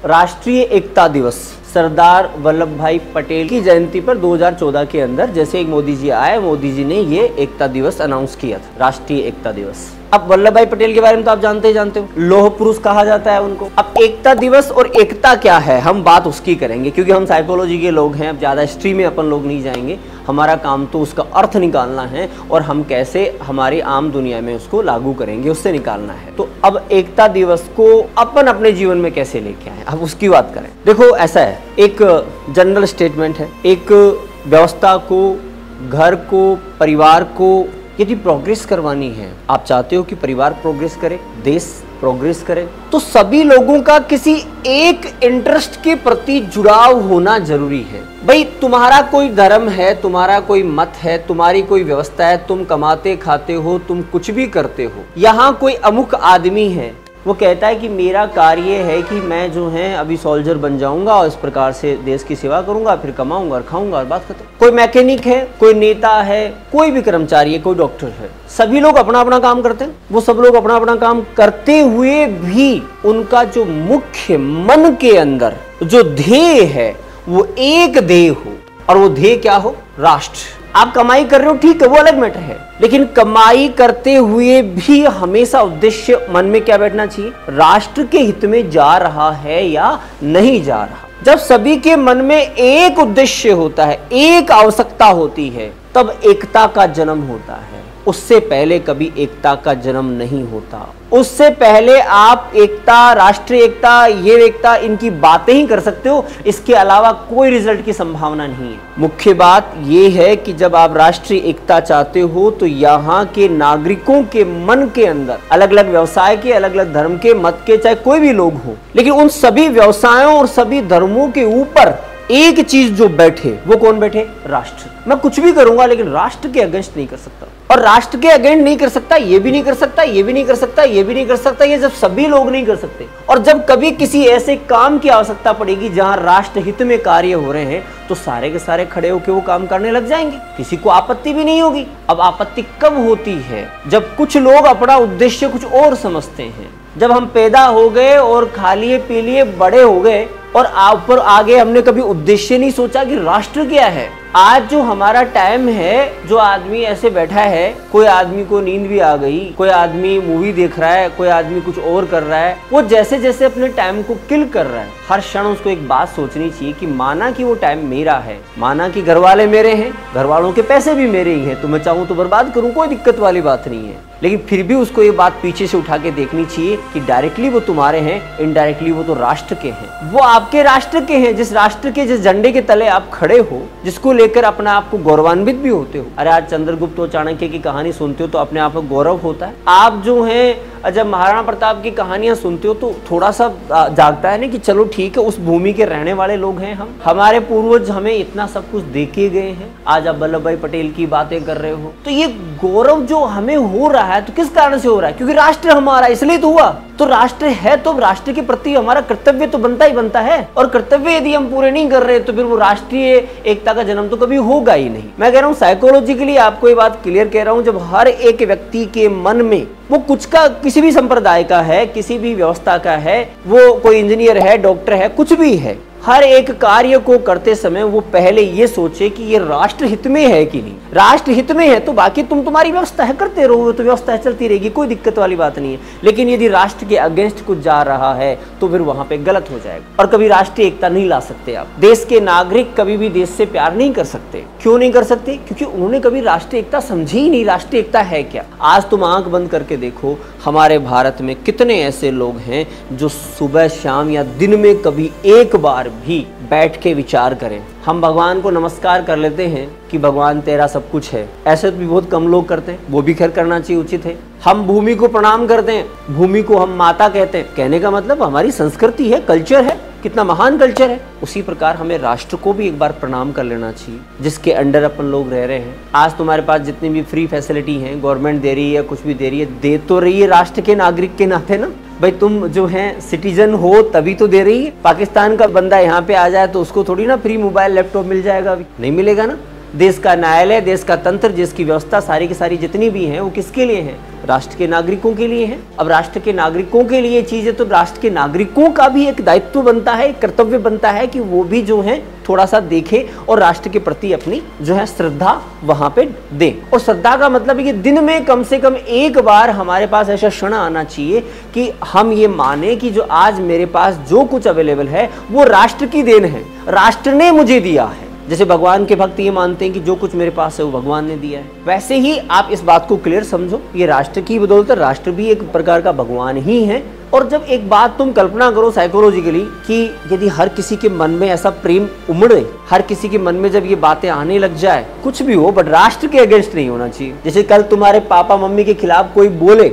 राष्ट्रीय एकता दिवस सरदार वल्लभ भाई पटेल की जयंती पर 2014 के अंदर जैसे एक मोदी जी आए, मोदी जी ने ये एकता दिवस अनाउंस किया था, राष्ट्रीय एकता दिवस। अब वल्लभ भाई पटेल के बारे में तो आप जानते ही हो, लौह पुरुष कहा जाता है उनको। अब एकता दिवस और एकता क्या है, हम बात उसकी करेंगे क्योंकि हम साइकोलॉजी के लोग हैं। अब ज्यादा हिस्ट्री में अपन लोग नहीं जाएंगे, हमारा काम तो उसका अर्थ निकालना है और हम कैसे हमारी आम दुनिया में उसको लागू करेंगे, उससे निकालना है। तो अब एकता दिवस को अपन अपने जीवन में कैसे लेके आए, अब उसकी बात करें। देखो ऐसा है, एक जनरल स्टेटमेंट है, एक व्यवस्था को, घर को, परिवार को यदि प्रोग्रेस करवानी है, आप चाहते हो कि परिवार प्रोग्रेस करे, देश प्रोग्रेस करे, तो सभी लोगों का किसी एक इंटरेस्ट के प्रति जुड़ाव होना जरूरी है। भाई तुम्हारा कोई धर्म है, तुम्हारा कोई मत है, तुम्हारी कोई व्यवस्था है, तुम कमाते खाते हो, तुम कुछ भी करते हो। यहाँ कोई अमुक आदमी है, वो कहता है कि मेरा कार्य है कि मैं जो है अभी सोल्जर बन जाऊंगा और इस प्रकार से देश की सेवा करूंगा, फिर कमाऊंगा और खाऊंगा और बात खत्म। कोई मैकेनिक है, कोई नेता है, कोई भी कर्मचारी है, कोई डॉक्टर है, सभी लोग अपना अपना काम करते हैं। वो सब लोग अपना अपना काम करते हुए भी उनका जो मुख्य मन के अंदर जो ध्येय है वो एक ध्येय हो, और वो ध्येय क्या हो, राष्ट्र। आप कमाई कर रहे हो, ठीक है, वो अलग मैटर है, लेकिन कमाई करते हुए भी हमेशा उद्देश्य मन में क्या बैठना चाहिए, राष्ट्र के हित में जा रहा है या नहीं जा रहा। जब सभी के मन में एक उद्देश्य होता है, एक आवश्यकता होती है, तब एकता का जन्म होता है। उससे पहले कभी एकता का जन्म नहीं होता। उससे पहले आप एकता, राष्ट्रीय एकता, ये एकता, इनकी बातें ही कर सकते हो, इसके अलावा कोई रिजल्ट की संभावना नहीं है। मुख्य बात ये है कि जब आप राष्ट्रीय एकता चाहते हो तो यहाँ के नागरिकों के मन के अंदर, अलग अलग व्यवसाय के, अलग अलग धर्म के, मत के, चाहे कोई भी लोग हो, लेकिन उन सभी व्यवसायों और सभी धर्मों के ऊपर एक चीज जो बैठे, वो कौन बैठे, राष्ट्र। मैं कुछ भी करूंगा लेकिन राष्ट्र के अगेंस्ट नहीं कर सकता, और राष्ट्र के अगेंस्ट नहीं कर सकता, ये भी नहीं कर सकता, ये भी नहीं कर सकता, ये भी नहीं कर सकता। ये जब सभी लोग नहीं कर सकते, और जब कभी किसी ऐसे काम की आवश्यकता पड़ेगी जहां राष्ट्र हित में कार्य हो रहे हैं, तो सारे के सारे खड़े होकर वो काम करने लग जाएंगे, किसी को आपत्ति भी नहीं होगी। अब आपत्ति कब होती है, जब कुछ लोग अपना उद्देश्य कुछ और समझते हैं। जब हम पैदा हो गए और खा लिए पी लिए बड़े हो गए और ऊपर आगे, हमने कभी उद्देश्य नहीं सोचा कि राष्ट्र क्या है। आज जो हमारा टाइम है, जो आदमी ऐसे बैठा है, कोई आदमी को नींद भी आ गई, कोई आदमी मूवी देख रहा है, कोई आदमी कुछ और कर रहा है, वो जैसे जैसे अपने टाइम को किल कर रहा है। हर क्षण उसको एक बात सोचनी चाहिए कि माना कि वो टाइम मेरा है, माना कि घर वाले मेरे हैं, घर वालों के पैसे भी मेरे ही हैं, तो मैं चाहूँ तो बर्बाद करूँ, कोई दिक्कत वाली बात नहीं है। लेकिन फिर भी उसको ये बात पीछे से उठा के देखनी चाहिए कि डायरेक्टली वो तुम्हारे हैं, इनडायरेक्टली वो तो राष्ट्र के हैं। वो आपके राष्ट्र के हैं, जिस राष्ट्र के, जिस झंडे के तले आप खड़े हो, जिसको लेकर अपना आपको गौरवान्वित भी होते हो। अरे आज चंद्रगुप्त और चाणक्य की कहानी सुनते हो तो अपने आप को गौरव होता है। आप जो हैं जब महाराणा प्रताप की कहानियां सुनते हो तो थोड़ा सा जागता है ना कि चलो ठीक है, उस भूमि के रहने वाले लोग हैं हम, हमारे पूर्वज हमें इतना सब कुछ देके गए हैं। आज आप वल्लभ भाई पटेल की बातें कर रहे हो, तो ये गौरव जो हमें हो रहा है, तो किस कारण से हो रहा है, क्योंकि राष्ट्र हमारा, इसलिए तो हुआ। तो राष्ट्र है तो राष्ट्र के प्रति हमारा कर्तव्य तो बनता ही बनता है, और कर्तव्य यदि हम पूरे नहीं कर रहे तो फिर वो राष्ट्रीय एकता का जन्म तो कभी होगा ही नहीं। मैं कह रहा हूँ साइकोलॉजिकली आपको ये बात क्लियर कह रहा हूँ, जब हर एक व्यक्ति के मन में वो कुछ का, किसी भी संप्रदाय का है, किसी भी व्यवस्था का है, वो कोई इंजीनियर है, डॉक्टर है, कुछ भी है, हर एक कार्य को करते समय वो पहले ये सोचे कि ये राष्ट्र हित में है कि नहीं। राष्ट्र हित में है तो बाकी तुम्हारी व्यवस्था है, करते रहो, तो व्यवस्था चलती रहेगी, कोई दिक्कत वाली बात नहीं है। लेकिन यदि राष्ट्र के अगेंस्ट कुछ जा रहा है तो फिर वहां पे गलत हो जाएगा, और कभी राष्ट्रीय एकता नहीं ला सकते आप। देश के नागरिक कभी भी देश से प्यार नहीं कर सकते। क्यों नहीं कर सकते, क्योंकि उन्होंने कभी राष्ट्रीय एकता समझी ही नहीं। राष्ट्रीय एकता है क्या? आज तुम आंख बंद करके देखो, हमारे भारत में कितने ऐसे लोग हैं जो सुबह शाम या दिन में कभी एक बार भी बैठ के विचार करें। हम भगवान को नमस्कार कर लेते हैं कि भगवान तेरा सब कुछ है, ऐसे तो भी बहुत कम लोग करते हैं, वो भी खैर करना चाहिए, उचित है। हम भूमि को प्रणाम करते हैं, भूमि को हम माता कहते हैं, कहने का मतलब हमारी संस्कृति है, कल्चर है, कितना महान कल्चर है। उसी प्रकार हमें राष्ट्र को भी एक बार प्रणाम कर लेना चाहिए, जिसके अंडर अपन लोग रह रहे हैं। आज तुम्हारे पास जितनी भी फ्री फैसिलिटी है, गवर्नमेंट दे रही है, कुछ भी दे रही है, दे तो रही है राष्ट्र के नागरिक के नाते ना। भाई तुम जो है सिटीजन हो तभी तो दे रही है। पाकिस्तान का बंदा यहाँ पे आ जाए तो उसको थोड़ी ना फ्री मोबाइल लैपटॉप मिल जाएगा, अभी नहीं मिलेगा ना। देश का न्यायालय, देश का तंत्र, देश की व्यवस्था सारी की सारी जितनी भी हैं वो किसके लिए हैं? राष्ट्र के नागरिकों के लिए है। अब राष्ट्र के नागरिकों के लिए चीजें, तो राष्ट्र के नागरिकों का भी एक दायित्व बनता है, एक कर्तव्य बनता है कि वो भी जो है थोड़ा सा देखे और राष्ट्र के प्रति अपनी जो है श्रद्धा वहां पे दे। और श्रद्धा का मतलब है कि दिन में कम से कम एक बार हमारे पास ऐसा क्षण आना चाहिए कि हम ये माने कि जो आज मेरे पास जो कुछ अवेलेबल है वो राष्ट्र की देन है, राष्ट्र ने मुझे दिया है। जैसे भगवान के भक्त ये मानते हैं कि जो कुछ मेरे पास है वो भगवान ने दिया है, वैसे ही आप इस बात को क्लियर समझो, ये राष्ट्र की बदौलत, राष्ट्र भी एक प्रकार का भगवान ही है। और जब एक बात तुम कल्पना करो साइकोलॉजिकली कि यदि हर किसी के मन में ऐसा प्रेम उमड़े, हर किसी के मन में जब ये बातें आने लग जाए, कुछ भी हो बट राष्ट्र के अगेंस्ट नहीं होना चाहिए। जैसे कल तुम्हारे पापा मम्मी के खिलाफ कोई बोले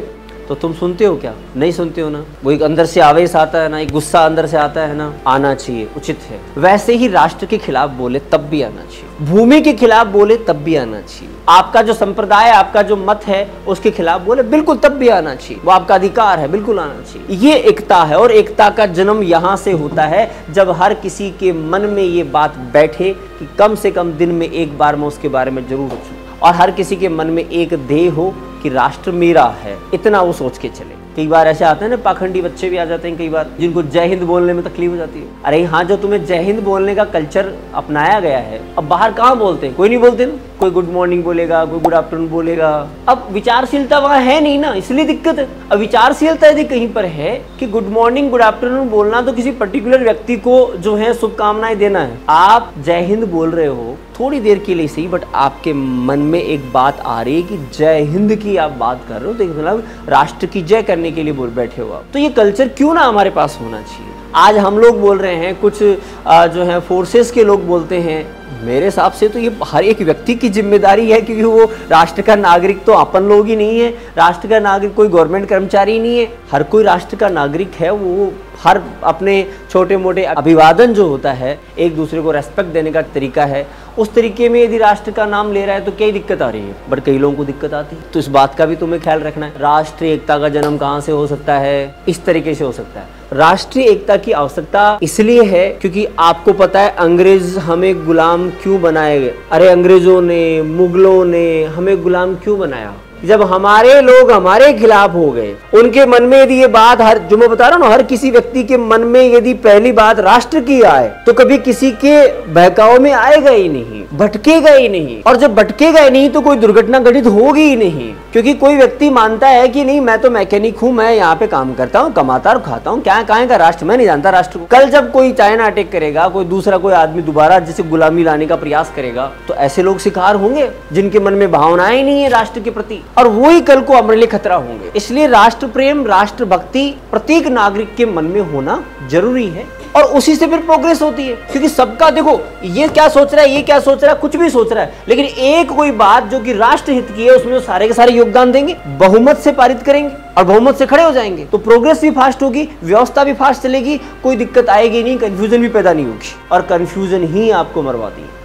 तो तुम सुनते हो क्या? नहीं सुनते हो ना। वो एक अंदर से आवेश आता है ना, एक गुस्सा अंदर से आता है ना, आना चाहिए, उचित है। वैसे ही राष्ट्र के खिलाफ बोले तब भी आना चाहिए, भूमि के खिलाफ बोले तब भी आना चाहिए, आपका जो संप्रदाय, आपका जो मत है उसके खिलाफ बोले बिल्कुल तब भी आना चाहिए, वो आपका अधिकार है, बिल्कुल आना चाहिए। ये एकता है और एकता का जन्म यहाँ से होता है जब हर किसी के मन में ये बात बैठे कि कम से कम दिन में एक बार मैं उसके बारे में जरूर सोचूं, और हर किसी के मन में एक ध्येय हो कि राष्ट्र मेरा है, इतना वो सोच के चले। कई बार ऐसे आते हैं ना, पाखंडी बच्चे भी आ जाते हैं कई बार, जिनको जय हिंद बोलने में तकलीफ हो जाती है। अरे हाँ, जो तुम्हें जय हिंद बोलने का कल्चर अपनाया गया है, अब बाहर कहाँ बोलते हैं? कोई नहीं बोलते ना। कोई गुड मॉर्निंग बोलेगा, कोई गुड आफ्टरनून बोलेगा। अब विचारशीलता वहाँ है नहीं ना, इसलिए दिक्कत है। अब विचारशीलता यदि कहीं पर है कि गुड मॉर्निंग गुड आफ्टरनून बोलना तो किसी पर्टिकुलर व्यक्ति को जो है शुभकामनाएं देना है, आप जय हिंद बोल रहे हो थोड़ी देर के लिए सही, बट आपके मन में एक बात आ रही है कि जय हिंद की आप बात कर रहे हो, तो मतलब राष्ट्र की जय करने के लिए बोल बैठे हो आप। तो ये कल्चर क्यों ना हमारे पास होना चाहिए। आज हम लोग बोल रहे हैं, कुछ जो है फोर्सेस के लोग बोलते हैं, मेरे हिसाब से तो ये हर एक व्यक्ति की जिम्मेदारी है, क्योंकि वो राष्ट्र का नागरिक तो अपन लोग ही नहीं है। राष्ट्र का नागरिक कोई गवर्नमेंट कर्मचारी नहीं है, हर कोई राष्ट्र का नागरिक है। वो हर अपने छोटे मोटे अभिवादन जो होता है, एक दूसरे को रेस्पेक्ट देने का तरीका है, उस तरीके में यदि राष्ट्र का नाम ले रहा है तो क्या दिक्कत आ रही है, बट कई लोगों को दिक्कत आती है। तो इस बात का भी तुम्हें ख्याल रखना है। राष्ट्रीय एकता का जन्म कहाँ से हो सकता है? इस तरीके से हो सकता है। राष्ट्रीय एकता की आवश्यकता इसलिए है क्योंकि आपको पता है अंग्रेज हमें गुलाम क्यों बनाए गए। अरे अंग्रेजों ने, मुगलों ने हमें गुलाम क्यों बनाया? जब हमारे लोग हमारे खिलाफ हो गए, उनके मन में यदि ये बात, हर जो मैं बता रहा हूँ, हर किसी व्यक्ति के मन में यदि पहली बात राष्ट्र की आए तो कभी किसी के बहकाव में आएगा ही नहीं, भटकेगा ही नहीं। और जब भटकेगा ही नहीं तो कोई दुर्घटना घटित होगी ही नहीं, क्योंकि कोई व्यक्ति मानता है कि नहीं मैं तो मैकेनिक हूँ, मैं यहाँ पे काम करता हूँ, कमाता और खाता हूँ, क्या कहाँ का राष्ट्र, मैं नहीं जानता राष्ट्र को। कल जब कोई चाइना अटैक करेगा, कोई दूसरा कोई आदमी दोबारा जैसे गुलामी लाने का प्रयास करेगा, तो ऐसे लोग शिकार होंगे जिनके मन में भावनाएं नहीं है राष्ट्र के प्रति, और वो ही कल को हमारे लिए खतरा होंगे। इसलिए राष्ट्र प्रेम, राष्ट्र भक्ति प्रत्येक नागरिक के मन में होना जरूरी है, और उसी से फिर प्रोग्रेस होती है। क्योंकि सबका देखो, ये क्या सोच रहा है, ये क्या सोच रहा है, कुछ भी सोच रहा है, लेकिन एक कोई बात जो कि राष्ट्र हित की है उसमें जो सारे के सारे योगदान देंगे, बहुमत से पारित करेंगे और बहुमत से खड़े हो जाएंगे, तो प्रोग्रेस भी फास्ट होगी, व्यवस्था भी फास्ट चलेगी, कोई दिक्कत आएगी नहीं, कंफ्यूजन भी पैदा नहीं होगी, और कंफ्यूजन ही आपको मरवाती है।